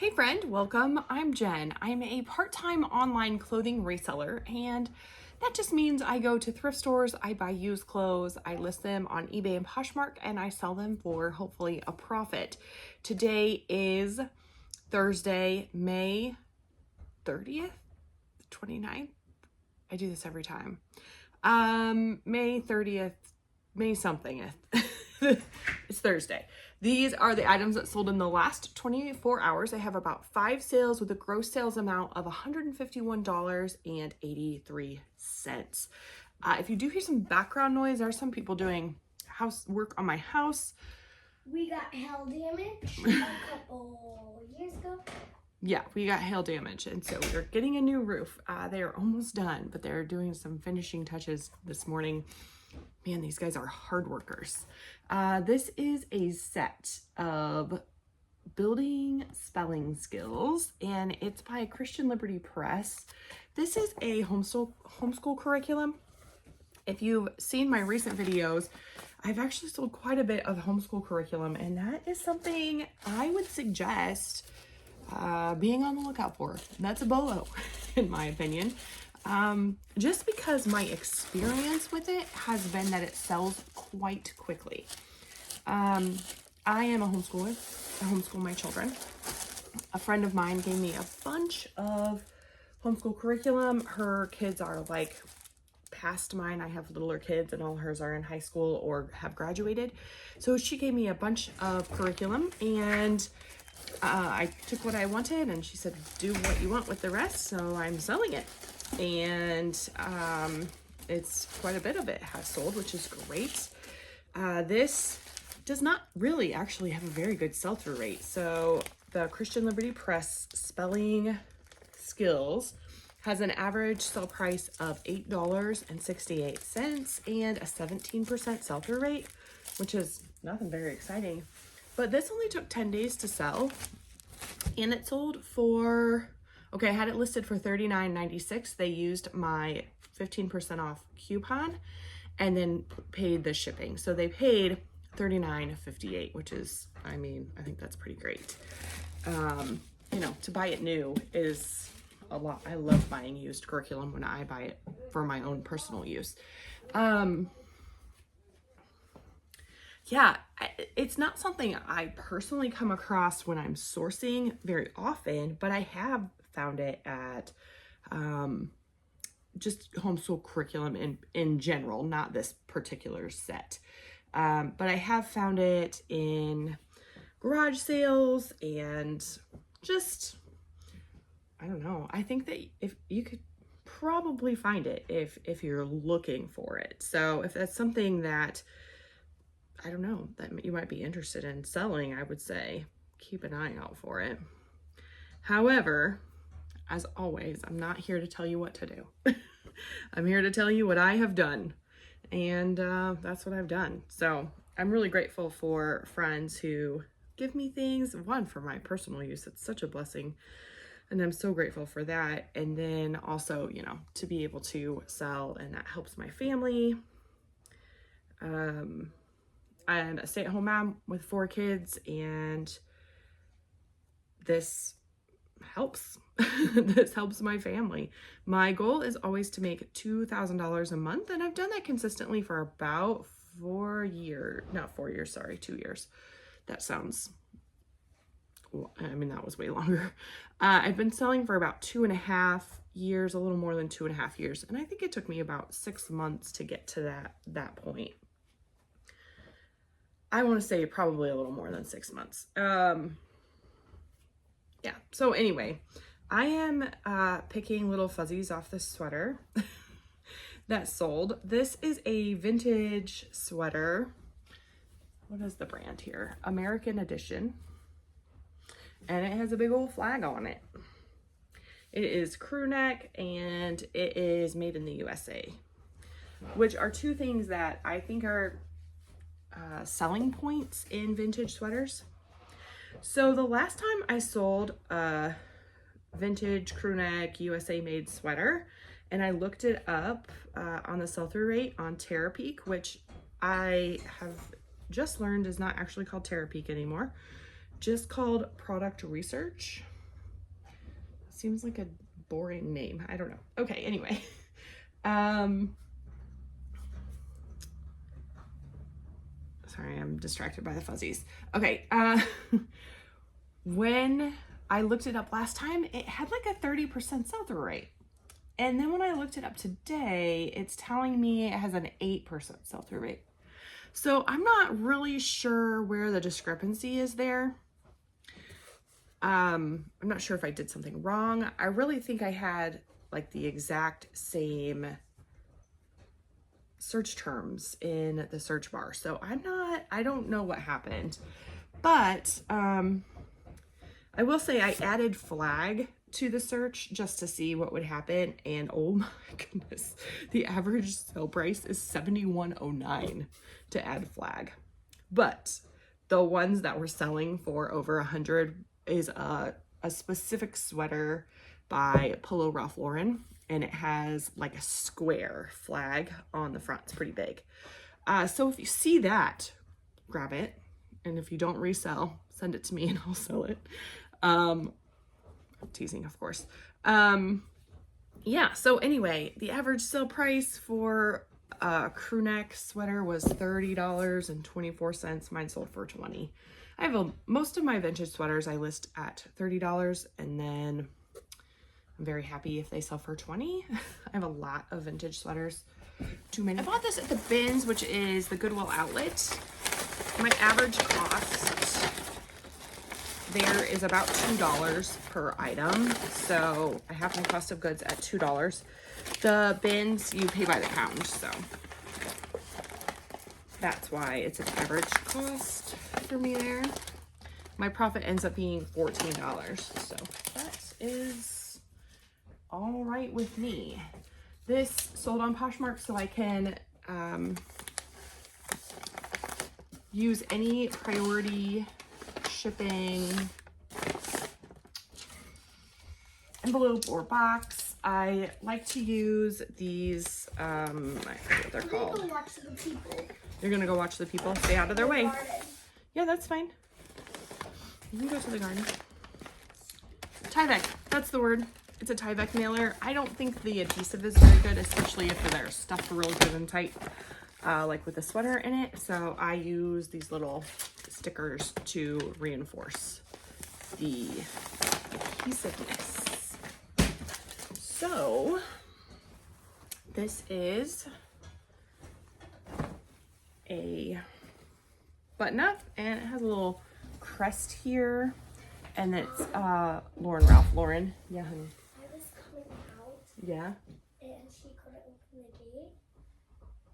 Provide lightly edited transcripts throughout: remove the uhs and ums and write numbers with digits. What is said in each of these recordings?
Hey friend, welcome. I'm Jen. I'm a part-time online clothing reseller, and that just means I go to thrift stores, I buy used clothes, I list them on eBay and Poshmark, and I sell them for hopefully a profit. Today is Thursday, May 30th, 29th. I do this every time. May 30th, May something. It's Thursday. These are the items that sold in the last 24 hours. I have about 5 sales with a gross sales amount of $151.83. If you do hear some background noise, there are some people doing house work on my house. We got hail damage a couple years ago. Yeah, we got hail damage, and so we're getting a new roof. They are almost done, but they're doing some finishing touches this morning. Man, these guys are hard workers. This is a set of building spelling skills, and it's by Christian Liberty Press. This is a homeschool curriculum. If you've seen my recent videos, I've actually sold quite a bit of homeschool curriculum, and that is something I would suggest being on the lookout for. That's a bolo, in my opinion. Just because my experience with it has been that it sells quite quickly. I am a homeschooler. I homeschool my children. A friend of mine gave me a bunch of homeschool curriculum. Her kids are like past mine. I have littler kids, and all hers are in high school or have graduated. So she gave me a bunch of curriculum, and I took what I wanted, and she said, do what you want with the rest. So I'm selling it. And it's quite a bit of it has sold, which is great. This does not really actually have a very good sell-through rate. So the Christian Liberty Press spelling skills has an average sell price of $8.68 and a 17% sell-through rate, which is nothing very exciting. But this only took 10 days to sell, and it sold for, okay, I had it listed for $39.96. They used my 15% off coupon and then paid the shipping. So they paid $39.58, which is, I mean, I think that's pretty great. You know, to buy it new is a lot. I love buying used curriculum when I buy it for my own personal use. Yeah, it's not something I personally come across when I'm sourcing very often, but I have found it at just homeschool curriculum in general, not this particular set. But I have found it in garage sales and just, I don't know. I think that if you could probably find it if you're looking for it. So if that's something that, I don't know, that you might be interested in selling, I would say keep an eye out for it. However, as always, I'm not here to tell you what to do. I'm here to tell you what I have done, and that's what I've done. So I'm really grateful for friends who give me things, one, for my personal use. It's such a blessing, and I'm so grateful for that. And then also, you know, to be able to sell, and that helps my family. I'm a stay-at-home mom with 4 kids, and this helps. This helps my family. My goal is always to make $2,000 a month, and I've done that consistently for about 2 years. That sounds, I mean, that was way longer. I've been selling for about 2.5 years, a little more than 2.5 years, and I think it took me about 6 months to get to that point. I want to say probably a little more than 6 months. Yeah, so anyway, I am picking little fuzzies off this sweater that sold. This is a vintage sweater. What is the brand here? American Edition. And it has a big old flag on it. It is crew neck, and it is made in the USA, which are 2 things that I think are selling points in vintage sweaters. So the last time I sold a vintage crew neck USA made sweater, and I looked it up on the sell-through rate on Terapeak, which I have just learned is not actually called Terapeak anymore, just called Product Research. seems like a boring name. I don't know. Okay, anyway. Sorry, I'm distracted by the fuzzies. Okay, when I looked it up last time, it had like a 30% sell-through rate. And then when I looked it up today, it's telling me it has an 8% sell-through rate. So I'm not really sure where the discrepancy is there. I'm not sure if I did something wrong. I really think I had like the exact same search terms in the search bar. So I don't know what happened, but I will say I added flag to the search just to see what would happen. And oh my goodness, the average sale price is $71.09 to add flag. But the ones that were selling for over 100 is a specific sweater by Polo Ralph Lauren, and it has like a square flag on the front. It's pretty big. So if you see that, grab it. And if you don't resell, send it to me and I'll sell it. I'm teasing, of course. Yeah, so anyway, the average sale price for a crew neck sweater was $30.24. Mine sold for $20. I have most of my vintage sweaters I list at $30, and then I'm very happy if they sell for $20. I have a lot of vintage sweaters. Too many. I bought this at the Bins, which is the Goodwill outlet. My average cost there is about $2 per item. So I have my cost of goods at $2. The Bins, you pay by the pound, so that's why it's an average cost for me there. My profit ends up being $14, so that is all right with me. This sold on Poshmark, so I can use any priority shipping envelope or box. I like to use these, I forget what they're called. Go watch the people. You're gonna go watch the people? Stay out of their way. Yeah, that's fine. You can go to the garden. Tyvek, that's the word. It's a Tyvek mailer. I don't think the adhesive is very good, especially if they're stuffed real good and tight, like with the sweater in it. So I use these little stickers to reinforce the adhesiveness. So this is a button up, and it has a little crest here, and it's Ralph Lauren. Yeah, honey. I was coming out. Yeah. And she couldn't open the gate.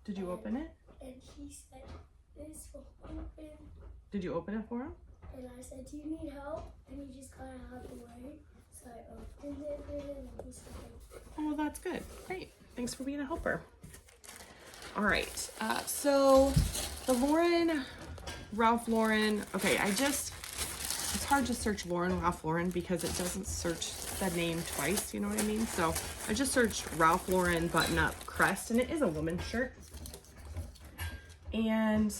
Did you open it? And he said, "This will open." Did you open it for him? And I said, "Do you need help?" And he just got out of the way. So I opened it for him, and he said, Oh, that's good. Great. Thanks for being a helper. All right. So the Ralph Lauren. Okay, it's hard to search Ralph Lauren because it doesn't search the name twice. You know what I mean? So I just searched Ralph Lauren button up crest, and it is a woman's shirt. And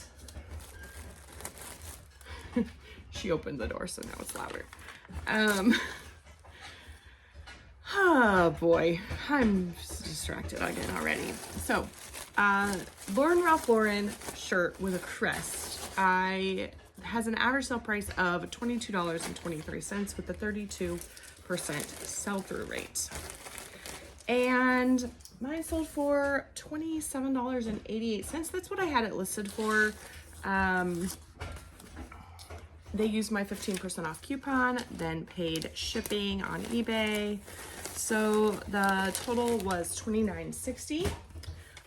she opened the door, so now it's louder. Oh boy, I'm distracted again already. So, Ralph Lauren shirt with a crest. Has an average sale price of $22.23 with a 32% sell-through rate. And mine sold for $27.88. That's what I had it listed for. They used my 15% off coupon, then paid shipping on eBay. So the total was $29.60.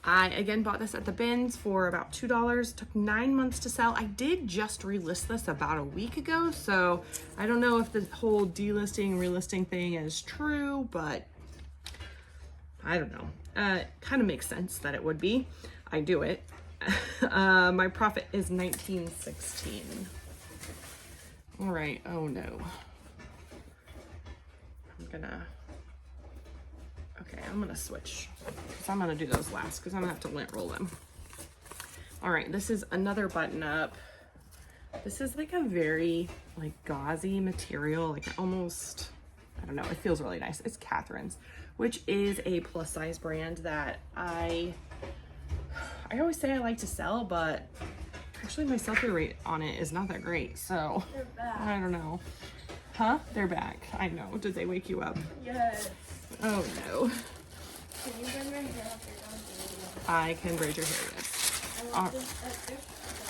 I again bought this at the Bins for about $2. Took 9 months to sell. I did just relist this about a week ago, so I don't know if the whole delisting, relisting thing is true, but I don't know. It kind of makes sense that it would be. I do it. My profit is $19.16. All right. Oh no. I'm gonna switch. So I'm gonna do those last because I'm gonna have to lint roll them. All right, this is another button up. This is like a very like gauzy material, like almost, I don't know, it feels really nice. It's Catherine's, which is a plus size brand that I always say I like to sell, but actually my sell-through rate on it is not that great, so They're back. I don't know. Huh? They're back. I know. Did they wake you up? Yes. Oh no. Can you bring my hair up here? I can braid your hair, yes. I want this. They're supposed to be done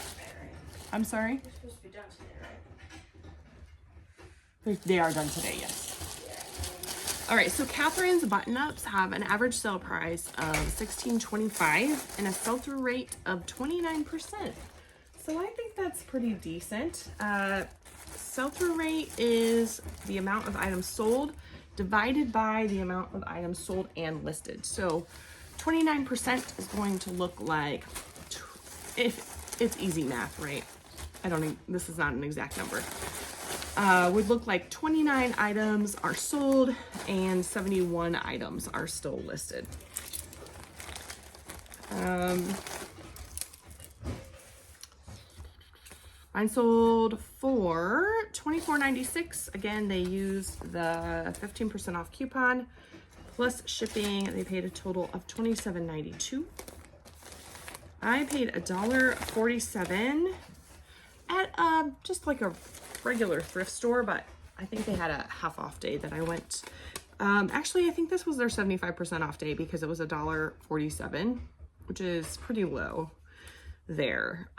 today, right? I'm sorry? They're supposed to be done today, right? They are done today, yes. All right, so Catherine's button-ups have an average sale price of $16.25 and a sell-through rate of 29%. So I think that's pretty decent. Sell-through rate is the amount of items sold divided by the amount of items sold and listed. So 29% is going to look like, if it's easy math, right? This is not an exact number. Would look like 29 items are sold and 71 items are still listed. Mine sold for $24.96. Again, they used the 15% off coupon plus shipping. They paid a total of $27.92. I paid $1.47 at just like a regular thrift store, but I think they had a half off day that I went. Actually, I think this was their 75% off day because it was $1.47, which is pretty low there.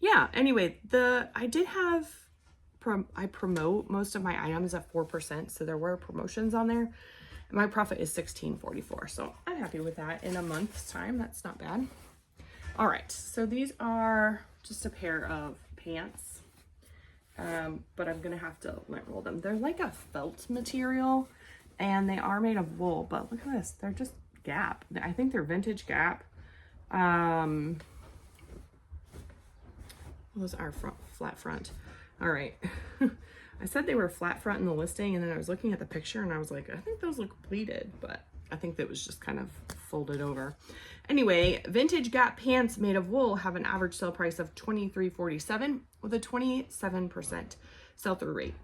Yeah, anyway, I promote most of my items at 4%, so there were promotions on there. And my profit is $16.44, so I'm happy with that in a month's time. That's not bad. All right, so these are just a pair of pants, but I'm gonna have to lint roll them. They're like a felt material, and they are made of wool, but look at this. They're just Gap. I think they're vintage Gap. Those are flat front. All right. I said they were flat front in the listing, and then I was looking at the picture and I was like, I think those look pleated, but I think that was just kind of folded over. Anyway, vintage Gap pants made of wool have an average sale price of $23.47 with a 27% sell-through rate.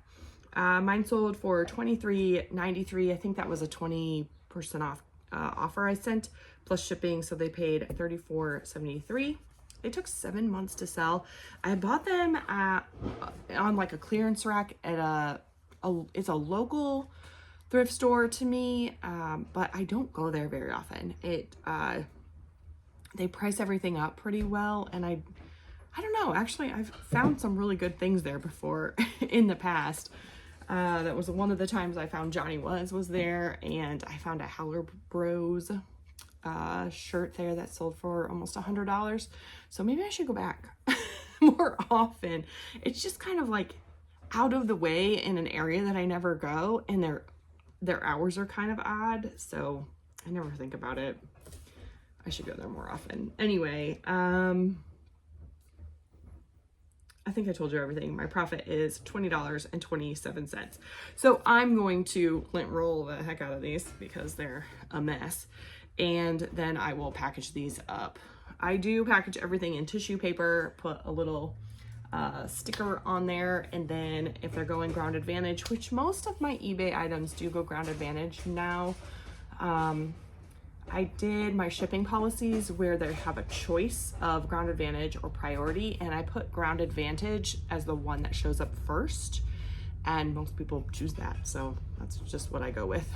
Mine sold for $23.93. I think that was a 20% off offer I sent plus shipping, so they paid $34.73. They took 7 months to sell. I bought them on like a clearance rack at it's a local thrift store to me, but I don't go there very often. They price everything up pretty well, and I don't know, actually I've found some really good things there before in the past. That was one of the times I found Johnny was there, and I found a Howler Bros shirt there that sold for almost $100. So maybe I should go back more often. It's just kind of like out of the way in an area that I never go, and their hours are kind of odd, so I never think about it. I should go there more often. Anyway, I think I told you everything. My profit is $20.27. So I'm going to lint roll the heck out of these because they're a mess. And then I will package these up. I do package everything in tissue paper, put a little sticker on there, and then if they're going Ground Advantage, which most of my eBay items do go Ground Advantage now, I did my shipping policies where they have a choice of Ground Advantage or Priority, and I put Ground Advantage as the one that shows up first, and most people choose that, so that's just what I go with.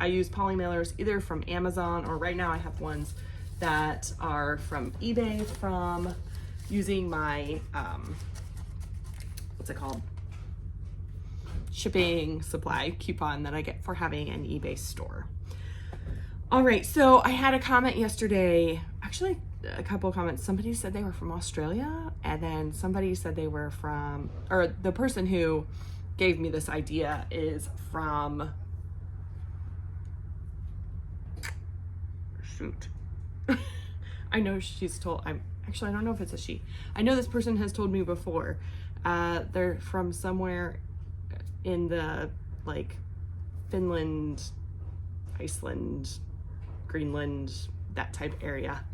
I use poly mailers either from Amazon, or right now I have ones that are from eBay from using my, what's it called? Shipping supply coupon that I get for having an eBay store. All right, so I had a comment yesterday, actually a couple of comments. Somebody said they were from Australia, and then somebody said they were from, or the person who gave me this idea is from, shoot. I know she's told, I don't know if it's a she. I know this person has told me before. They're from somewhere in the, like, Finland, Iceland, Greenland, that type area.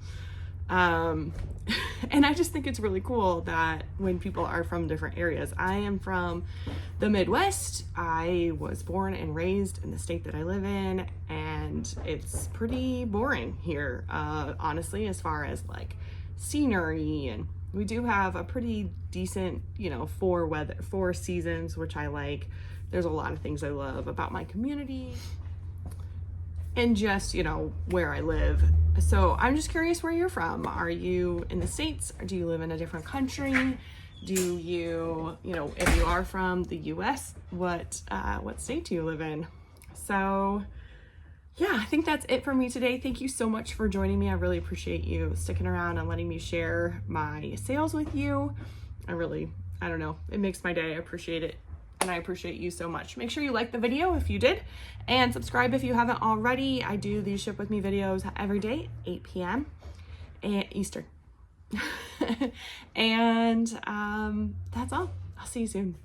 And I just think it's really cool that when people are from different areas. I am from the Midwest. I was born and raised in the state that I live in, and it's pretty boring here, honestly, as far as like scenery. And we do have a pretty decent, you know, four seasons, which I like. There's a lot of things I love about my community and just, you know, where I live. So I'm just curious where you're from. Are you in the States, or do you live in a different country? Do you, you know, if you are from the US, what state do you live in? So yeah, I think that's it for me today. Thank you so much for joining me. I really appreciate you sticking around and letting me share my sales with you. I don't know, it makes my day. I appreciate it. And I appreciate you so much. Make sure you like the video if you did, and subscribe if you haven't already. I do these Ship With Me videos every day, 8 p.m. Eastern. And that's all. I'll see you soon.